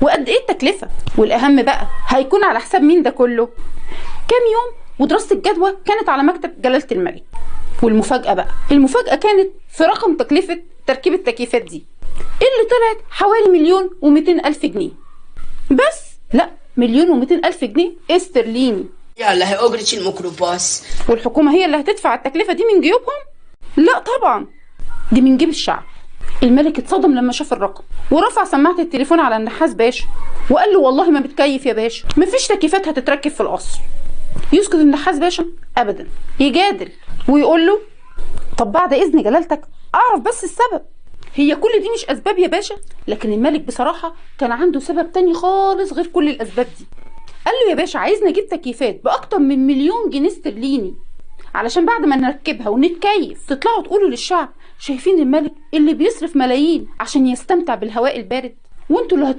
وقد ايه التكلفة؟ والاهم بقى هيكون على حساب مين ده كله؟ كام يوم ودراسة الجدوى كانت على مكتب جلالة الملك. والمفاجأة بقى، المفاجأة كانت في رقم تكلفة تركيب التكييفات دي اللي طلعت حوالي 1,200,000 جنيه. بس لا، 1,200,000 جنيه استرليني. يلا هي أجرة الميكروباص. والحكومة هي اللي هتدفع التكلفة دي من جيوبهم؟ لا طبعا، دي من جيب الشعب. الملك اتصدم لما شاف الرقم ورفع سماعة التليفون على النحاس باشا وقال له والله ما بتكيف يا باشا، مفيش تكييفات هتتركب في القصر. يسكت النحاس باشا؟ ابدا، يجادل ويقول له طب بعد اذن جلالتك اعرف بس السبب. هي كل دي مش اسباب يا باشا؟ لكن الملك بصراحة كان عنده سبب تاني خالص غير كل الاسباب دي. قال له يا باشا عايزنا نجيب تكييفات باكتر من 1,000,000 جنيه استرليني علشان بعد ما نركبها ونتكيف تطلعوا تقولوا للشعب شايفين الملك اللي بيصرف ملايين عشان يستمتع بالهواء البارد، وانتوا اللي